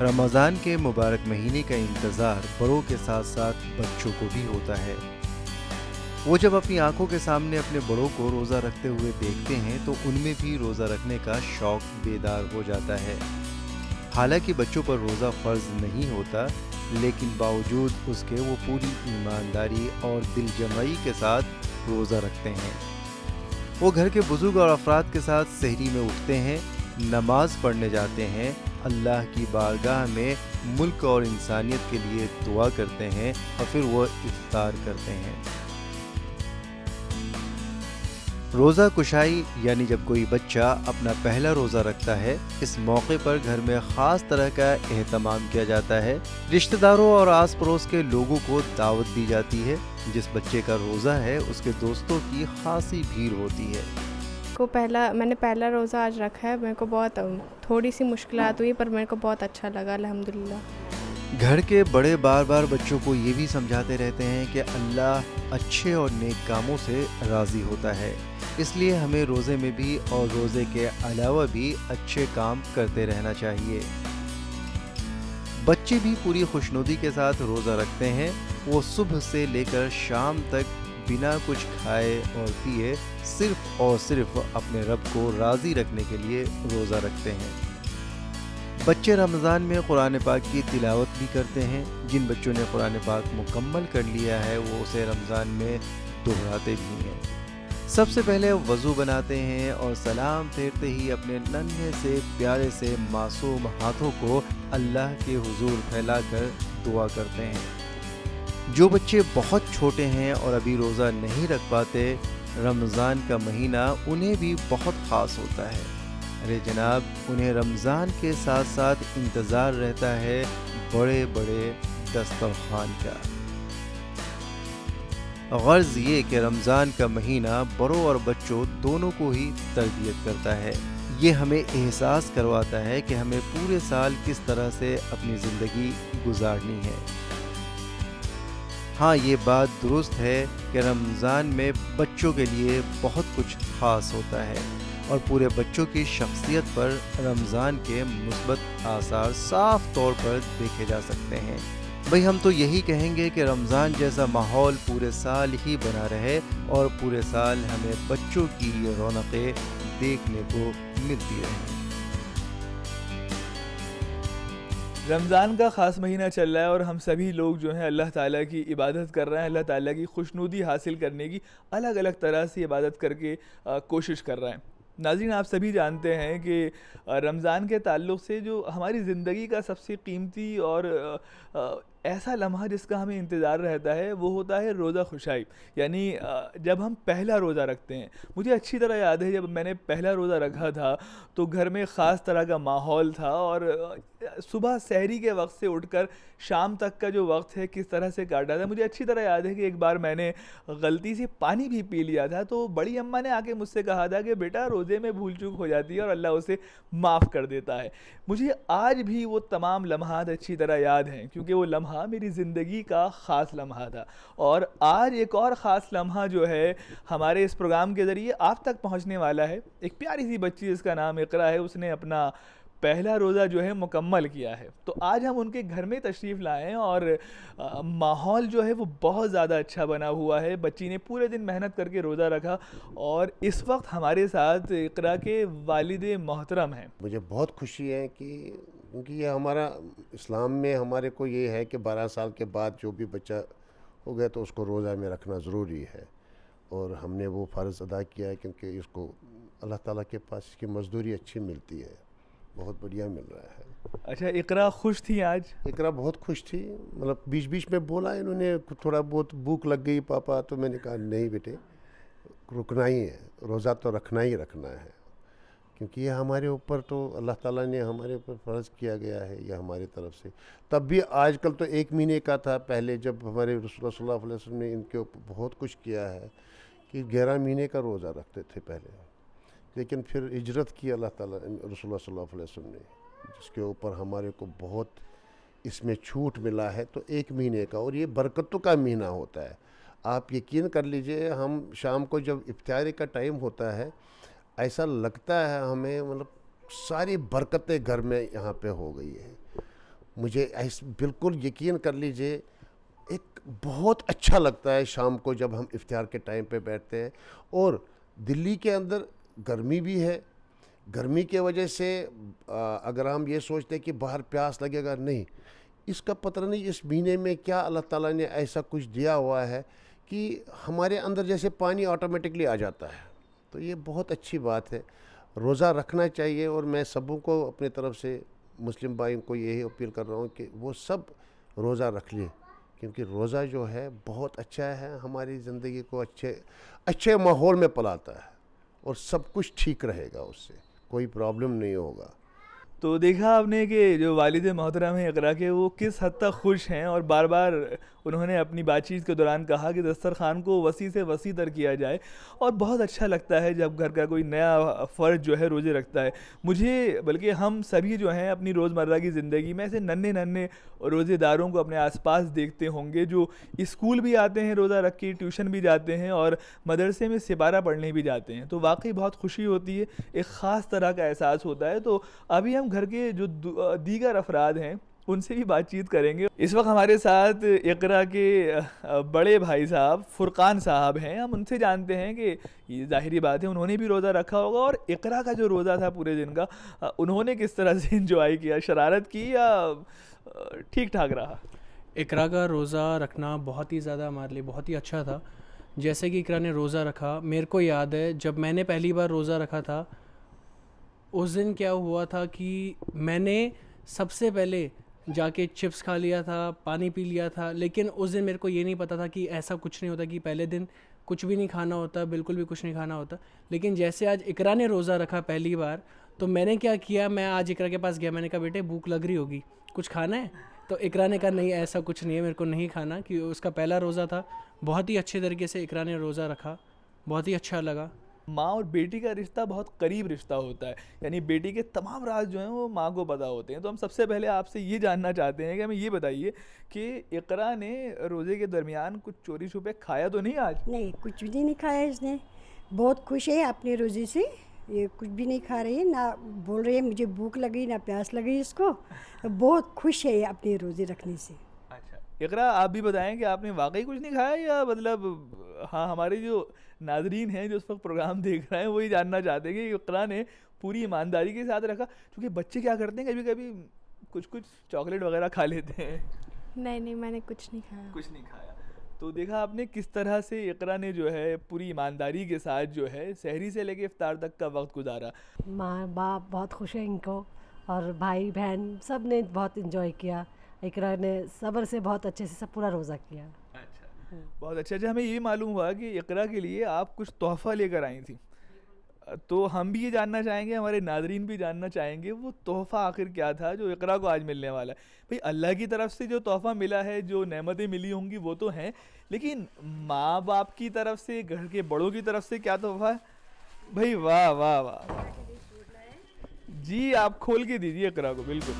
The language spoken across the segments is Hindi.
रमज़ान के मुबारक महीने का इंतज़ार बड़ों के साथ साथ बच्चों को भी होता है। वो जब अपनी आंखों के सामने अपने बड़ों को रोज़ा रखते हुए देखते हैं तो उनमें भी रोज़ा रखने का शौक़ बेदार हो जाता है। हालांकि बच्चों पर रोज़ा फ़र्ज़ नहीं होता, लेकिन बावजूद उसके वो पूरी ईमानदारी और दिलजमई के साथ रोज़ा रखते हैं। वो घर के बुजुर्ग और अफराद के साथ सहरी में उठते हैं, नमाज पढ़ने जाते हैं, अल्लाह की बारगाह में मुल्क और इंसानियत के लिए दुआ करते हैं और फिर वो इफ्तार करते हैं। रोज़ा कुशाई यानी जब कोई बच्चा अपना पहला रोज़ा रखता है, इस मौके पर घर में ख़ास तरह का एहतमाम किया जाता है। रिश्तेदारों और आस पड़ोस के लोगों को दावत दी जाती है। जिस बच्चे का रोज़ा है उसके दोस्तों की खासी भीड़ होती है। मैंने पहला रोज़ा आज रखा है। मेरे को बहुत थोड़ी सी मुश्किलात हुई पर मेरे को बहुत अच्छा लगा, अल्हम्दुलिल्लाह। घर के बड़े बार बार बच्चों को ये भी समझाते रहते हैं कि अल्लाह अच्छे और नेक कामों से राज़ी होता है, इसलिए हमें रोज़े में भी और रोज़े के अलावा भी अच्छे काम करते रहना चाहिए। बच्चे भी पूरी खुशनुदी के साथ रोज़ा रखते हैं। वो सुबह से लेकर शाम तक बिना कुछ खाए और पिए सिर्फ और सिर्फ अपने रब को राज़ी रखने के लिए रोज़ा रखते हैं। बच्चे रमज़ान में कुरान पाक की तिलावत भी करते हैं। जिन बच्चों ने कुरान पाक मुकम्मल कर लिया है वो उसे रमज़ान में दोहराते भी हैं। सबसे पहले वज़ू बनाते हैं और सलाम फेरते ही अपने नन्हे से प्यारे से मासूम हाथों को अल्लाह के हुजूर फैलाकर दुआ करते हैं। जो बच्चे बहुत छोटे हैं और अभी रोज़ा नहीं रख पाते, रमज़ान का महीना उन्हें भी बहुत ख़ास होता है। अरे जनाब, उन्हें रमज़ान के साथ साथ इंतज़ार रहता है बड़े बड़े दस्तरखान का। गर्ज़ ये कि रमज़ान का महीना बड़ों और बच्चों दोनों को ही तरबियत करता है। ये हमें एहसास करवाता है कि हमें पूरे साल किस तरह से अपनी ज़िंदगी गुजारनी है। हाँ, ये बात दुरुस्त है कि रमज़ान में बच्चों के लिए बहुत कुछ ख़ास होता है और पूरे बच्चों की शख्सियत पर रमज़ान के मुस्बत आसार साफ तौर पर देखे जा सकते हैं। भाई, हम तो यही कहेंगे कि रमज़ान जैसा माहौल पूरे साल ही बना रहे और पूरे साल हमें बच्चों की ये रौनकें देखने को मिलती रहें। रमज़ान का ख़ास महीना चल रहा है और हम सभी लोग जो हैं अल्लाह ताला की इबादत कर रहे हैं। अल्लाह ताला की खुशनुदी हासिल करने की अलग अलग तरह से इबादत करके कोशिश कर रहे हैं। नाज़रीन, आप सभी जानते हैं कि रमज़ान के ताल्लुक़ से जो हमारी ज़िंदगी का सबसे कीमती और ऐसा लम्हा जिसका हमें इंतज़ार रहता है वो होता है रोज़ा खुशाई, यानी जब हम पहला रोज़ा रखते हैं। मुझे अच्छी तरह याद है जब मैंने पहला रोज़ा रखा था तो घर में ख़ास तरह का माहौल था और सुबह सहरी के वक्त से उठकर शाम तक का जो वक्त है किस तरह से काटा था। मुझे अच्छी तरह याद है कि एक बार मैंने गलती से पानी भी पी लिया था तो बड़ी अम्मा ने आके मुझसे कहा था कि बेटा, रोज़े में भूल चूक हो जाती है और अल्लाह उसे माफ़ कर देता है। मुझे आज भी वो तमाम लम्हात अच्छी तरह याद हैं क्योंकि वो लम्हा मेरी ज़िंदगी का ख़ास लम्हा था। और आज एक और ख़ास लम्हा जो है हमारे इस प्रोग्राम के ज़रिए आप तक पहुँचने वाला है। एक प्यारी सी बच्ची जिसका नाम इकरा है, उसने अपना पहला रोज़ा जो है मुकम्मल किया है। तो आज हम उनके घर में तशरीफ़ लाए हैं और माहौल जो है वो बहुत ज़्यादा अच्छा बना हुआ है। बच्ची ने पूरे दिन मेहनत करके रोज़ा रखा और इस वक्त हमारे साथ इकरा के वालिद मोहतरम हैं। मुझे बहुत खुशी है कि क्योंकि ये हमारा इस्लाम में हमारे को ये है कि 12 साल के बाद जो भी बच्चा हो गया तो उसको रोज़ा में रखना ज़रूरी है और हमने वो फ़र्ज़ अदा किया है क्योंकि इसको अल्लाह ताला के पास इसकी मज़दूरी अच्छी मिलती है, बहुत बढ़िया मिल रहा है। अच्छा, इकरा खुश थी आज? इकरा बहुत खुश थी, मतलब बीच बीच में बोला इन्होंने थोड़ा बहुत भूख लग गई पापा, तो मैंने कहा नहीं बेटे, रुकना ही है, रोज़ा तो रखना ही रखना है, क्योंकि ये हमारे ऊपर तो अल्लाह ताला ने हमारे ऊपर फ़र्ज़ किया गया है, ये हमारी तरफ से। तब भी आजकल तो 1 महीने का था, पहले जब हमारे रसूलुल्लाह सल्लल्लाहु अलैहि वसल्लम ने इनके ऊपर बहुत कुछ किया है कि 11 महीने का रोज़ा रखते थे पहले, लेकिन फिर हिजरत की अल्लाह ताला रसूलुल्लाह सल्लल्लाहु अलैहि वसल्लम ने, जिसके ऊपर हमारे को बहुत इसमें छूट मिला है, तो 1 महीने का, और ये बरकतों का महीना होता है। आप यकीन कर लीजिए, हम शाम को जब इफ्तारी का टाइम होता है, ऐसा लगता है हमें मतलब सारी बरकतें घर में यहाँ पे हो गई है। मुझे बिल्कुल यकीन कर लीजिए, एक बहुत अच्छा लगता है शाम को जब हम इफ्तार के टाइम पे बैठते हैं। और दिल्ली के अंदर गर्मी भी है, गर्मी के वजह से अगर हम ये सोचते हैं कि बाहर प्यास लगेगा, नहीं, इसका पता नहीं इस महीने में क्या अल्लाह ताला ने ऐसा कुछ दिया हुआ है कि हमारे अंदर जैसे पानी ऑटोमेटिकली आ जाता है। तो ये बहुत अच्छी बात है, रोज़ा रखना चाहिए। और मैं सबों को अपनी तरफ से मुस्लिम भाइयों को यही अपील कर रहा हूँ कि वो सब रोज़ा रख लें, क्योंकि रोज़ा जो है बहुत अच्छा है, हमारी ज़िंदगी को अच्छे माहौल में पलाता है और सब कुछ ठीक रहेगा, उससे कोई प्रॉब्लम नहीं होगा। तो देखा आपने कि जो वालिद मोहतरम हैं इकरा के, वो किस हद तक खुश हैं, और बार बार उन्होंने अपनी बातचीत के दौरान कहा कि दस्तरखान को वसी से वसी तर किया जाए। और बहुत अच्छा लगता है जब घर का कोई नया फ़र्द जो है रोज़े रखता है। मुझे, बल्कि हम सभी जो हैं अपनी रोज़मर्रा की ज़िंदगी में ऐसे नन्हे नन्हे रोज़ेदारों को अपने आसपास देखते होंगे, जो स्कूल भी आते हैं रोज़ा रख के, ट्यूशन भी जाते हैं और मदरसे में सिपारा पढ़ने भी जाते हैं। तो वाकई बहुत खुशी होती है, एक ख़ास तरह का एहसास होता है। तो अभी हम घर के जो दीगर अफराद हैं उनसे भी बातचीत करेंगे। इस वक्त हमारे साथ इकरा के बड़े भाई साहब फुरकान साहब हैं। हम उनसे जानते हैं कि ये ज़ाहिरी बात है उन्होंने भी रोज़ा रखा होगा, और इकरा का जो रोज़ा था पूरे दिन का, उन्होंने किस तरह से इंजॉय किया, शरारत की या ठीक ठाक रहा? इकरा का रोज़ा रखना बहुत ही ज़्यादा हमारे लिए बहुत ही अच्छा था। जैसे कि इकरा ने रोज़ा रखा, मेरे को याद है जब मैंने पहली बार रोज़ा रखा था, उस दिन क्या हुआ था कि मैंने सबसे पहले जाके चिप्स खा लिया था, पानी पी लिया था। लेकिन उस दिन मेरे को ये नहीं पता था कि ऐसा कुछ नहीं होता कि पहले दिन कुछ भी नहीं खाना होता, बिल्कुल भी कुछ नहीं खाना होता। लेकिन जैसे आज इकरा ने रोज़ा रखा पहली बार, तो मैंने क्या किया, मैं आज इकरा के पास गया, मैंने कहा बेटे भूख लग रही होगी, कुछ खाना है? तो इकरा ने कहा नहीं ऐसा कुछ नहीं है, मेरे को नहीं खाना, कि उसका पहला रोज़ा था। बहुत ही अच्छे तरीके से इकरा ने रोज़ा रखा, बहुत ही अच्छा लगा। माँ और बेटी का रिश्ता बहुत करीब रिश्ता होता है, यानी बेटी के तमाम राज जो हैं वो माँ को पता होते हैं। तो हम सबसे पहले आपसे ये जानना चाहते हैं कि हमें ये बताइए कि इकरा ने रोज़े के दरमियान कुछ चोरी छुपे खाया तो नहीं आज? नहीं, कुछ भी नहीं खाया इसने। बहुत खुश है अपने रोज़े से, ये कुछ भी नहीं खा रही है, ना बोल रही है मुझे भूख लगी ना प्यास लगी इसको। बहुत खुश है अपने रोज़े रखने से। अच्छा इकरा, आप भी बताएं कि आपने वाकई कुछ नहीं खाया, या मतलब हाँ, हमारे जो नाजरीन हैं जो उस वक्त प्रोग्राम देख रहे हैं वही जानना चाहते हैं कि इकरा ने पूरी ईमानदारी के साथ रखा? क्योंकि बच्चे क्या करते हैं, कभी कभी कुछ चॉकलेट वगैरह खा लेते हैं। नहीं, मैंने कुछ नहीं खाया। कुछ नहीं खाया। तो देखा आपने किस तरह से इकरा ने जो है पूरी ईमानदारी के साथ जो है सहरी से लेके इफ्तार तक का वक्त गुजारा। माँ बाप बहुत खुश है इनको, और भाई बहन सब ने बहुत इन्जॉय किया। इकरा ने सब्र से बहुत अच्छे से सब पूरा रोज़ा किया। अच्छा, बहुत अच्छा। हमें ये मालूम हुआ कि इकरा के लिए आप कुछ तोहफ़ा लेकर आई थी, तो हम भी ये जानना चाहेंगे, हमारे नाजरीन भी जानना चाहेंगे वो तोहफ़ा आखिर क्या था जो इकरा को आज मिलने वाला है। भाई अल्लाह की तरफ से जो तोहफ़ा मिला है, जो नेमतें मिली होंगी वो तो हैं, लेकिन माँ बाप की तरफ से, घर के बड़ों की तरफ से क्या तोहफ़ा है? भाई वाह वाह वाह, जी आप खोल के दीजिए इकरा को। बिल्कुल।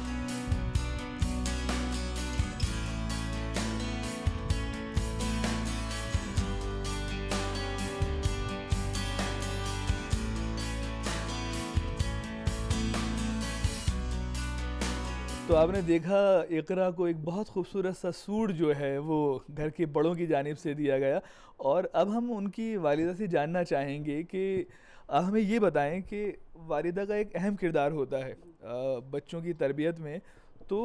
तो आपने देखा इकरा को एक बहुत खूबसूरत सा सूट जो है वो घर के बड़ों की जानिब से दिया गया। और अब हम उनकी वालिदा से जानना चाहेंगे कि हमें ये बताएं कि वालिदा का एक अहम किरदार होता है बच्चों की तरबियत में। तो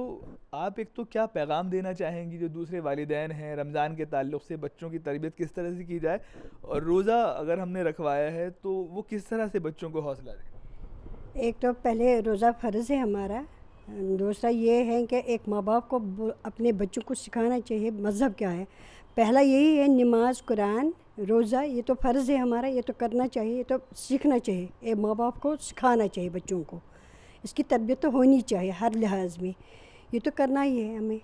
आप एक तो क्या पैगाम देना चाहेंगी जो दूसरे वालिदैन हैं रमज़ान के ताल्लुक़ से, बच्चों की तरबियत किस तरह से की जाए, और रोज़ा अगर हमने रखवाया है तो वो किस तरह से बच्चों को हौसला दें? एक तो पहले रोज़ा फ़र्ज़ है हमारा, दूसरा ये है कि एक माँ बाप को अपने बच्चों को सिखाना चाहिए मज़हब क्या है। पहला यही है नमाज, कुरान, रोज़ा, ये तो फ़र्ज़ है हमारा, ये तो करना चाहिए, ये तो सीखना चाहिए, ये माँ बाप को सिखाना चाहिए बच्चों को। इसकी तरबियत तो होनी चाहिए हर लिहाज में, ये तो करना ही है हमें।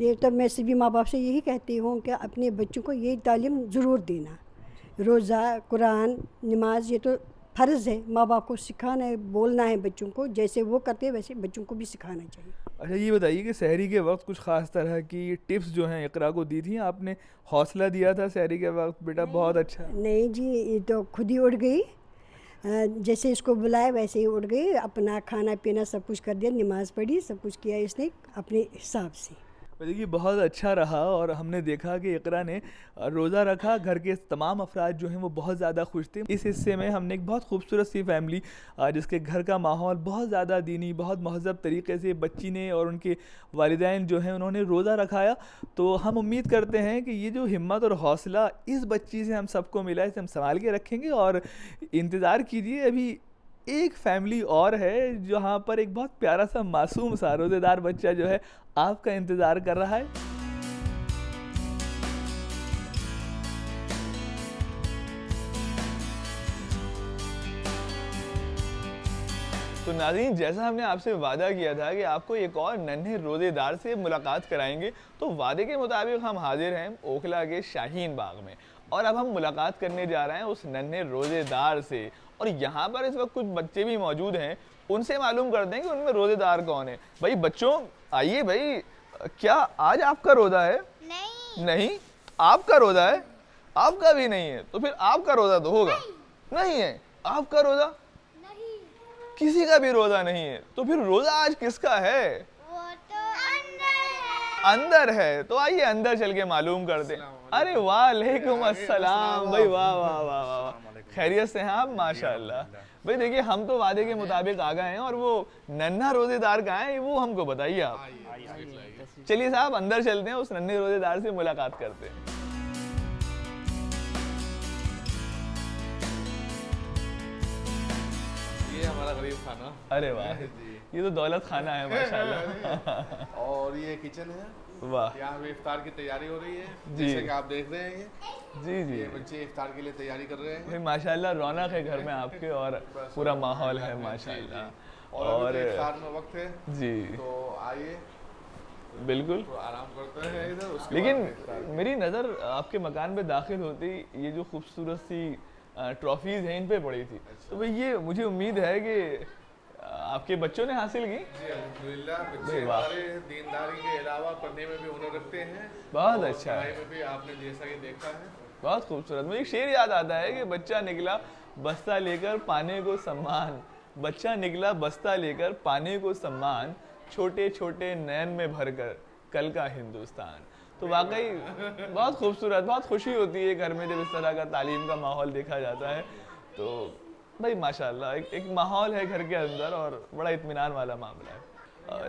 ये तो मैं सभी माँ बाप से यही कहती हूँ कि अपने बच्चों को ये तालीम ज़रूर देना। रोज़ा, कुरान, नमाज, ये तो फ़र्ज़ है, माँ बाप को सिखाना है, बोलना है बच्चों को, जैसे वो करते हैं वैसे बच्चों को भी सिखाना चाहिए। अच्छा ये बताइए कि सहरी के वक्त कुछ ख़ास तरह की टिप्स जो हैं इकरा को दी थी आपने, हौसला दिया था सहरी के वक्त, बेटा बहुत अच्छा। नहीं जी, ये तो खुद ही उठ गई, जैसे इसको बुलाया वैसे ही उठ गई, अपना खाना पीना सब कुछ कर दिया, नमाज़ पढ़ी, सब कुछ किया इसने अपने हिसाब से। देखिए बहुत अच्छा रहा और हमने देखा कि इकरा ने रोज़ा रखा, घर के तमाम अफराद जो हैं वो बहुत ज़्यादा खुश थे। इस हिस्से में हमने एक बहुत खूबसूरत सी फैमिली जिसके घर का माहौल बहुत ज़्यादा दीनी, बहुत महज़ब तरीके से बच्ची ने और उनके वालिदैन जो हैं उन्होंने रोज़ा रखाया। तो हम उम्मीद करते हैं कि ये जो हिम्मत और हौसला इस बच्ची से हम सबको मिला, इसे हम संभाल के रखेंगे। और इंतज़ार कीजिए, अभी एक फैमिली और है जहाँ पर एक बहुत प्यारा सा मासूम सा रोज़ेदार बच्चा जो है आपका इंतज़ार कर रहा है। तो नाज़रीन, जैसा हमने आपसे वादा किया था कि आपको एक और नन्हे रोज़ेदार से मुलाकात कराएंगे, तो वादे के मुताबिक हम हाजिर हैं ओखला के शाहीन बाग में और अब हम मुलाकात करने जा रहे हैं उस नन्हे रोज़ेदार से। और यहाँ पर इस वक्त कुछ बच्चे भी मौजूद हैं, उनसे मालूम करते हैं कि उनमें रोज़ेदार कौन है। भाई बच्चों आइए, भाई क्या आज आपका रोज़ा है? नहीं आपका रोज़ा है? आपका भी नहीं है, तो फिर आपका रोज़ा तो होगा। नहीं है आपका रोज़ा? नहीं। किसी का भी रोज़ा नहीं है, तो फिर रोज़ा आज किसका है? वो तो अंदर है। तो आइए अंदर चल के मालूम करते हैं। अरे वालेकुम अस्सलाम भाई, वाह वाह वाह वाह, खैरियत से हैं आप? माशाल्लाह। भाई देखिए हम तो वादे के मुताबिक आ गए हैं और वो नन्हा रोज़ेदार कहाँ है वो हमको बताइए आप। चलिए साहब अंदर चलते हैं, उस नन्हे रोज़ेदार से मुलाकात करते हैं। ये हमारा गरीब खाना। अरे वाह, ये तो दौलत खाना है माशाल्लाह। और ये किचन है, वाह। यहाँ पे इफ्तार की तैयारी हो रही है, जी। जैसे कि आप देख रहे हैं जी जी, ये बच्चे इफ्तार के लिए तैयारी कर रहे हैं। भाई माशाल्लाह रौनक है घर में आपके और पूरा माहौल है माशाल्लाह। और अभी तो इफ्तार में वक्त है जी, तो आइए बिल्कुल तो आराम करते हैं इधर। उसके लेकिन बाद इफ्तार। मेरी नज़र आपके मकान में दाखिल होती ये जो खूबसूरत सी ट्रॉफीज़ हैं इन पे पड़ी थी, तो भाई ये मुझे उम्मीद है कि आपके बच्चों ने हासिल की। जी अल्हम्दुलिल्लाह, बच्चे वाह। हमारे दीनदारी के अलावा पढ़ने में भी हुनर रखते हैं। बहुत और अच्छा है। पढ़ाई में भी आपने जैसा कि देखा है। बहुत खूबसूरत। मुझे एक शेर याद आता है कि बच्चा निकला बस्ता लेकर पाने को सम्मान, बच्चा निकला बस्ता लेकर पाने को सम्मान, छोटे छोटे नैन में भरकर कल का हिंदुस्तान। तो वाकई बहुत खूबसूरत, बहुत खुशी होती है घर में जब इस तरह का तालीम का माहौल देखा जाता है। तो भाई माशाल्लाह एक माहौल है घर के अंदर और बड़ा इत्मीनान वाला मामला है।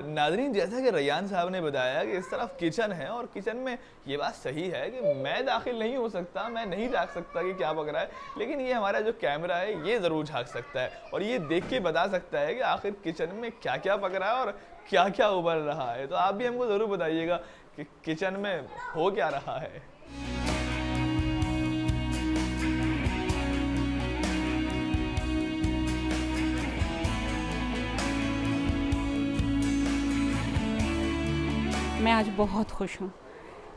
नाज़रीन, जैसा कि रैयान साहब ने बताया कि इस तरफ किचन है और किचन में ये बात सही है कि मैं दाखिल नहीं हो सकता, मैं नहीं झाँक सकता कि क्या पक रहा है, लेकिन ये हमारा जो कैमरा है ये ज़रूर झाँक सकता है और ये देख के बता सकता है कि आखिर किचन में क्या क्या पक रहा है और क्या क्या उबल रहा है। तो आप भी हमको ज़रूर बताइएगा कि किचन में हो क्या रहा है। मैं आज बहुत खुश हूँ।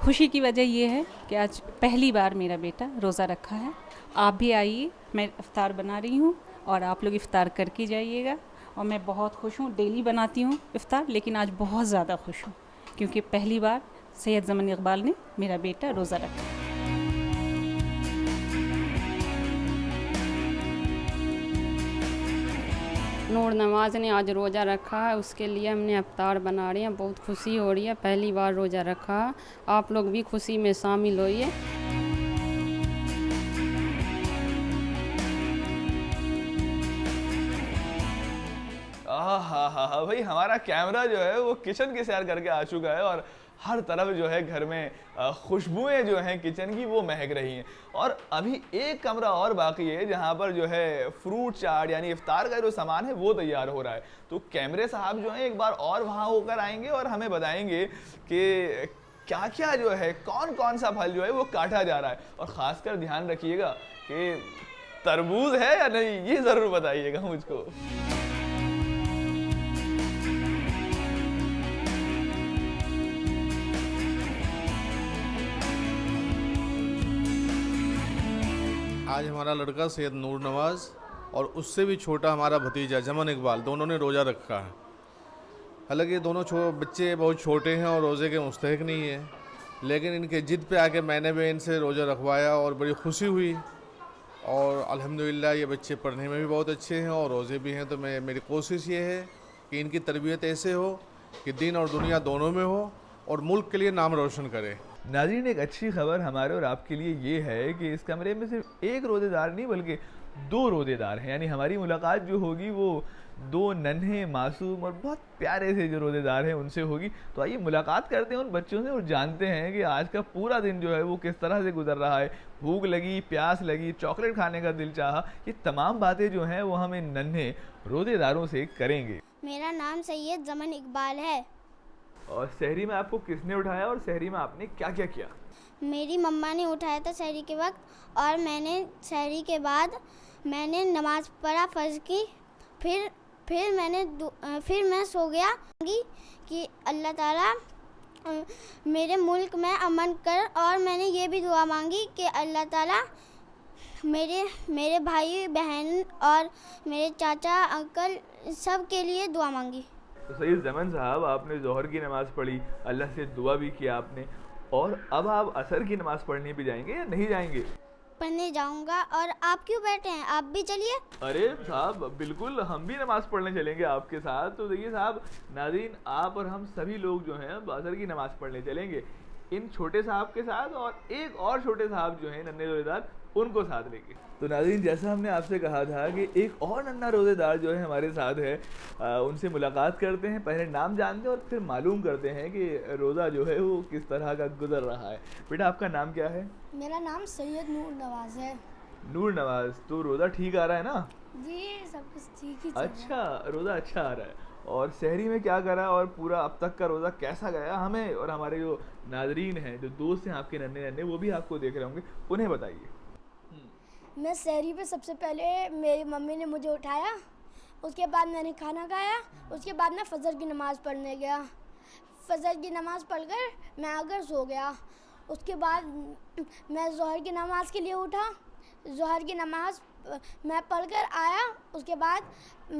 खुशी की वजह ये है कि आज पहली बार मेरा बेटा रोज़ा रखा है। आप भी आइए, मैं इफ्तार बना रही हूँ और आप लोग इफ्तार करके जाइएगा। और मैं बहुत खुश हूँ, डेली बनाती हूँ इफ्तार, लेकिन आज बहुत ज़्यादा खुश हूँ क्योंकि पहली बार सैयद ज़मान इकबाल ने मेरा बेटा रोज़ा रखा। नूर नवाज़ ने आज रोज़ा रखा है, उसके लिए हमने इफ्तार बना रहे हैं। बहुत खुशी हो रही है, पहली बार रोज़ा रखा है। आप लोग भी खुशी में शामिल होइए। हाँ भाई, हमारा कैमरा जो है वो किचन की सैर करके आ चुका है और हर तरफ जो है घर में खुशबुएं जो हैं किचन की वो महक रही हैं। और अभी एक कमरा और बाकी है जहाँ पर जो है फ्रूट चाट यानी इफ्तार का जो सामान है वो तैयार हो रहा है। तो कैमरे साहब जो हैं एक बार और वहाँ होकर आएंगे और हमें बताएंगे कि क्या क्या जो है कौन कौन सा फल जो है वो काटा जा रहा है। और ख़ासकर ध्यान रखिएगा कि तरबूज है या नहीं, ये ज़रूर बताइएगा मुझको। आज हमारा लड़का सैयद नूर नवाज़ और उससे भी छोटा हमारा भतीजा जमन इकबाल, दोनों ने रोज़ा रखा है। हालांकि ये दोनों बच्चे बहुत छोटे हैं और रोज़े के मुस्तहिक नहीं है, लेकिन इनके ज़िद पे आके मैंने भी इनसे रोज़ा रखवाया और बड़ी खुशी हुई। और अल्हम्दुलिल्लाह ये बच्चे पढ़ने में भी बहुत अच्छे हैं और रोज़े भी हैं। तो मेरी कोशिश ये है कि इनकी तरबियत ऐसे हो कि दीन और दुनिया दोनों में हो और मुल्क के लिए नाम रोशन करे। नाज़रीन, एक अच्छी खबर हमारे और आपके लिए ये है कि इस कमरे में सिर्फ एक रोज़ेदार नहीं बल्कि 2 रोज़ेदार हैं। यानी हमारी मुलाकात जो होगी वो 2 नन्हे मासूम और बहुत प्यारे से जो रोज़ेदार हैं उनसे होगी। तो आइए मुलाकात करते हैं उन बच्चों से और जानते हैं कि आज का पूरा दिन जो है वो किस तरह से गुजर रहा है। भूख लगी, प्यास लगी, चॉकलेट खाने का दिल चाहा, ये तमाम बातें जो हैं वो हम इन नन्हे रोज़ेदारों से करेंगे। मेरा नाम सैयद जमन इकबाल है। और सहरी में आपको किसने उठाया और सहरी में आपने क्या क्या किया? मेरी मम्मा ने उठाया था सहरी के वक्त, और मैंने सहरी के बाद मैंने नमाज़ पढ़ा फ़र्ज़ की। फिर मैं सो गया कि अल्लाह ताला मेरे मुल्क में अमन कर, और मैंने ये भी दुआ मांगी कि अल्लाह ताला मेरे भाई बहन और मेरे चाचा अंकल सब के लिए दुआ मांगी। तो सैयद जमन साहब, आपने ज़ोहर की नमाज़ पढ़ी, अल्लाह से दुआ भी किया आपने, और अब आप असर की नमाज़ पढ़ने भी जाएंगे या नहीं जाएंगे? पढ़ने जाऊंगा। और आप क्यों बैठे हैं, आप भी चलिए। अरे साहब बिल्कुल, हम भी नमाज़ पढ़ने चलेंगे आपके साथ। तो देखिए साहब, नाज़रीन, आप और हम सभी लोग जो हैं असर की नमाज़ पढ़ने चलेंगे इन छोटे साहब के साथ, और एक और छोटे साहब जो हैं नन्हे रोज़ेदार, उनको साथ लेंगे। तो नाज़रीन, जैसा हमने आपसे कहा था कि एक और नन्हा रोज़ेदार जो है हमारे साथ है, उनसे मुलाकात करते हैं, पहले नाम जानते हैं और फिर मालूम करते हैं कि रोज़ा जो है वो किस तरह का गुजर रहा है। बेटा, आपका नाम क्या है? मेरा नाम सैयद नूर नवाज़ है। नूर नवाज़, तो रोज़ा ठीक आ रहा है ना? जी, सब कुछ ठीक ही। अच्छा, रोज़ा अच्छा आ रहा है। और सहरी में क्या करा और पूरा अब तक का रोज़ा कैसा गया, हमें और हमारे जो नाज़रीन हैं, जो दोस्त हैं आपके नन्हे नन्हे, वो भी आपको देख रहे होंगे, उन्हें बताइए। मैं सहरी पे सबसे पहले मेरी मम्मी ने मुझे उठाया, उसके बाद मैंने खाना खाया, उसके बाद मैं फ़जर की नमाज़ पढ़ने गया। फ़जर की नमाज़ पढ़कर मैं आकर सो गया। उसके बाद मैं ज़ोहर की नमाज़ के लिए उठा, ज़ोहर की नमाज़ मैं पढ़कर आया। उसके बाद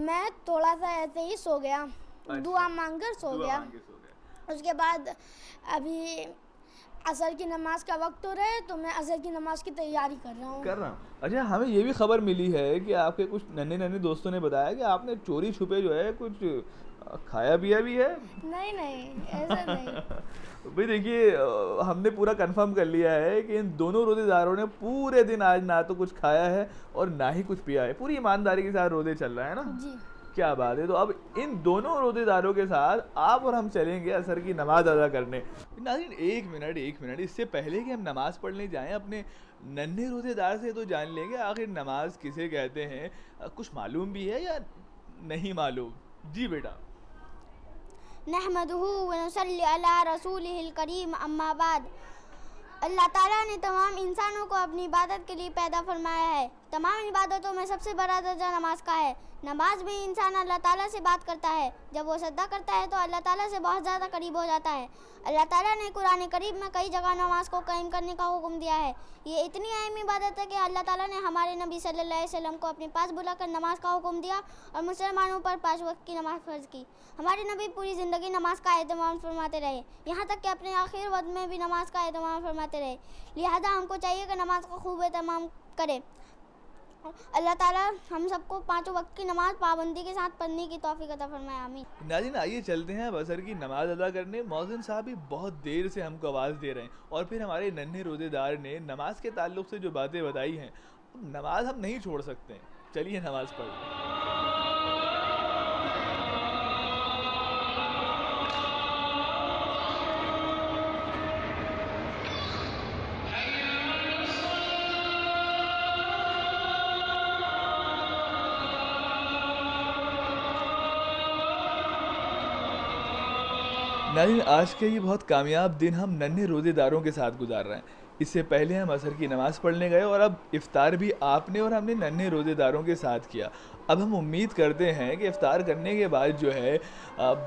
मैं थोड़ा सा ऐसे ही सो गया, दुआ मांगकर सो गया। उसके बाद अभी असर की नमाज़ का वक्त हो रहा है, तो मैं असर की नमाज़ की तैयारी कर रहा हूँ। अच्छा, हमें ये भी खबर मिली है कि आपके कुछ नन्हे नन्हे दोस्तों ने बताया कि आपने चोरी छुपे जो है कुछ खाया पिया भी है। नहीं, ऐसा नहीं। भाई देखिए, हमने पूरा कंफर्म कर लिया है कि इन दोनों रोज़ेदारों ने पूरे दिन आज ना तो कुछ खाया है और ना ही कुछ पिया है। पूरी ईमानदारी के साथ रोज़े चल रहा है ना जी। क्या बात है। तो अब इन दोनों रोज़ेदारों के साथ आप और हम चलेंगे असर की नमाज़ अदा करने। नाज़रीन, एक मिनट, इससे पहले कि हम नमाज़ पढ़ने जाएं, अपने नन्हे रोज़ेदार से तो जान लेंगे आखिर नमाज किसे कहते हैं। कुछ मालूम भी है या नहीं मालूम? जी बेटा। नहमदुहु व नसल्ली अला रसूलिहिल करीम, अम्मा बाद। अल्लाह ताला ने तमाम इंसानों को अपनी इबादत के लिए पैदा फरमाया है। तमाम इबादतों में सबसे बड़ा दर्जा नमाज का है। नमाज में इंसान अल्लाह ताला से बात करता है। जब वो सजदा करता है तो अल्लाह ताला से बहुत ज़्यादा करीब हो जाता है। अल्लाह ताला ने कुरान करीम में कई जगह नमाज को कायम करने का हुक्म दिया है। ये इतनी अहम इबादत है कि अल्लाह ताला ने हमारे नबी सल्लल्लाहु अलैहि वसल्लम को अपने पास बुलाकर नमाज का हुक्म दिया और मुसलमानों पर 5 वक्त की नमाज फ़र्ज़ की। हमारे नबी पूरी ज़िंदगी नमाज का एहतमाम फरमाते रहे, यहाँ तक कि अपने आखिर वक्त में भी नमाज का एहतमाम फरमाते रहे। लिहाजा हमको चाहिए कि नमाज का खूब एहतमाम करें। अल्लाह ताला हम सबको 5 वक्त की नमाज पाबंदी के साथ पढ़ने की तौफीक अता फरमाए, आमीन। नाज़रीन, आइए चलते हैं अब असर की नमाज अदा करने। मौज़िन साहब भी बहुत देर से हमको आवाज़ दे रहे हैं और फिर हमारे नन्हे रोज़ेदार ने नमाज के ताल्लुक़ से जो बातें बताई हैं, नमाज हम नहीं छोड़ सकते हैं। चलिए नमाज पढ़ें। नाज़रीन, आज का ये बहुत कामयाब दिन हम नन्हे रोज़ेदारों के साथ गुजार रहे हैं। इससे पहले हम असर की नमाज़ पढ़ने गए और अब इफ़्तार भी आपने और हमने नन्हे रोज़ेदारों के साथ किया। अब हम उम्मीद करते हैं कि इफ़्तार करने के बाद जो है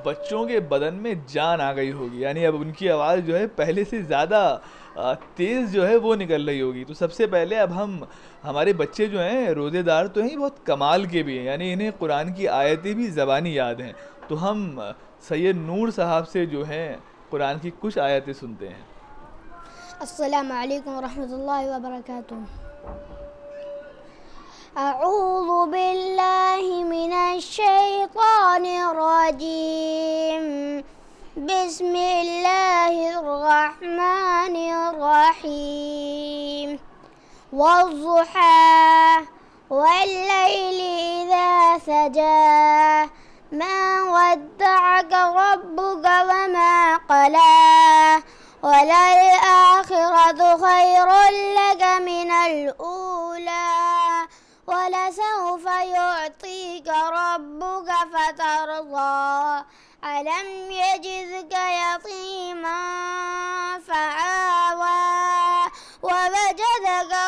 बच्चों के बदन में जान आ गई होगी, यानी अब उनकी आवाज़ जो है पहले से ज़्यादा तेज़ जो है वो निकल रही होगी। तो सबसे पहले अब हमारे बच्चे जो हैं रोज़ेदार तो हैं, बहुत कमाल के भी हैं, यानी इन्हें कुरान की आयतें भी ज़बानी याद हैं। तो हम सैयद नूर साहब से जो हैं कुरान की कुछ आयतें सुनते हैं। अस्सलामु अलैकुम रहमतुल्लाहि व बरकातुहू। अऊज़ु बिल्लाहि मिनश शैतानिर रजीम। बिस्मिल्लाहिर रहमानिर रहीम। वज़्ज़ुहा वल्लैलि इज़ा सजा। मा वद्दअक रब्बुक वमा क़ला। वललआखिरतु खैरुल लक मिनल ऊला। वलसौफ युअतीक रब्बुक फतरदा। अलम यजिदक यतीमन फआवा। ववजदक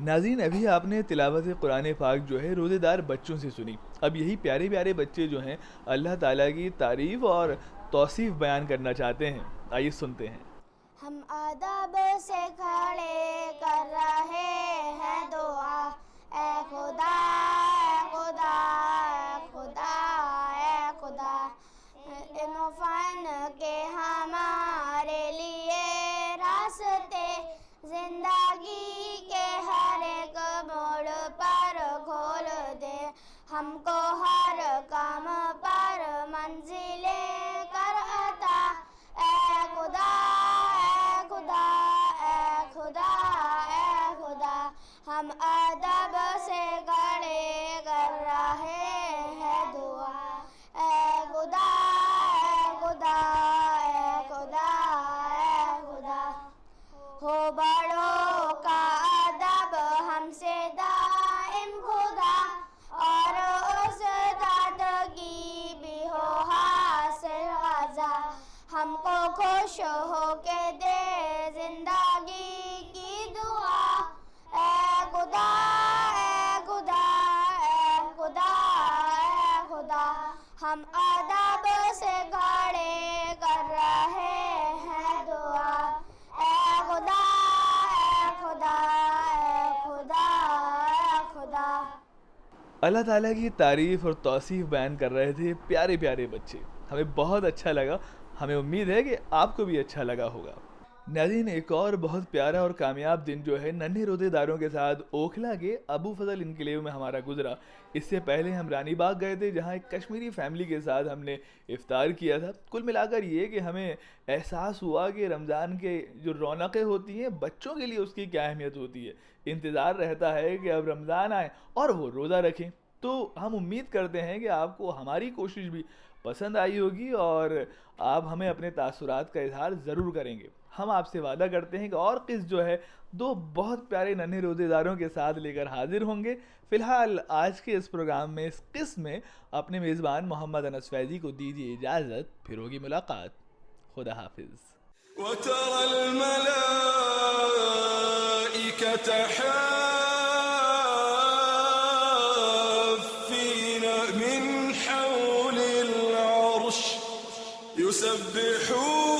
नाज़रीन, अभी आपने तिलावत कुरान पाक जो है रोज़ेदार बच्चों से सुनी। अब यही प्यारे प्यारे बच्चे जो हैं अल्लाह ताला की तारीफ़ और तौसीफ़ बयान करना चाहते हैं। आइए सुनते हैं। हम अदब से खड़े कर रहे हैं दुआ। ए खुदा ए खुदा ए खुदा ए खुदा। इल्म फन के हमारे लिए रास्ते जिंदगी के हर एक मोड़ पर खोल दे। हमको हर काम पर मंजिलें कर अता। ए खुदा ए खुदा ए खुदा ए खुदा। हम अदब से खड़े कर रहे हैं दुआ। ए खुदा ए खुदा ए खुदा ए खुदा। हो बड़ों का अदब हमसे दाइम खुदा। और उस दादगी भी हो हासिल ग़ज़ा। हमको खुश हो के दे जिंदगी की दुआ। ए खुदा ए खुदा ए खुदा ए खुदा। हम अदब से खड़े कर रहे हैं दुआ। ए खुदा ए खुदा ए खुदा ए खुदा। अल्लाह ताला की तारीफ़ और तौसीफ़ बयान कर रहे थे प्यारे प्यारे बच्चे। हमें बहुत अच्छा लगा। हमें उम्मीद है कि आपको भी अच्छा लगा होगा। नाज़रीन, एक और बहुत प्यारा और कामयाब दिन जो है नन्हे रोज़ेदारों के साथ ओखला के अबू फजल इनक्लेव में हमारा गुजरा। इससे पहले हम रानी बाग गए थे, जहाँ एक कश्मीरी फैमिली के साथ हमने इफ़्तार किया था। कुल मिलाकर ये कि हमें एहसास हुआ कि रमज़ान के जो रौनकें होती हैं बच्चों के लिए उसकी क्या अहमियत होती है। इंतज़ार रहता है कि अब रमज़ान आए और वो रोज़ा रखें। तो हम उम्मीद करते हैं कि आपको हमारी कोशिश भी पसंद आई होगी और आप हमें अपने तासुरात का इजहार ज़रूर करेंगे। हम आपसे वादा करते हैं कि और किस जो है दो बहुत प्यारे नन्हे रोज़ेदारों के साथ लेकर हाजिर होंगे। फ़िलहाल आज के इस प्रोग्राम में, इस क़िस्म में अपने मेज़बान मोहम्मद अनस फैज़ी को दीजिए इजाज़त। फिर होगी मुलाकात। खुदा हाफिज़। वतरल मलाइकत हाफ़ीन मिन हौलिल अर्श युसब्बिहून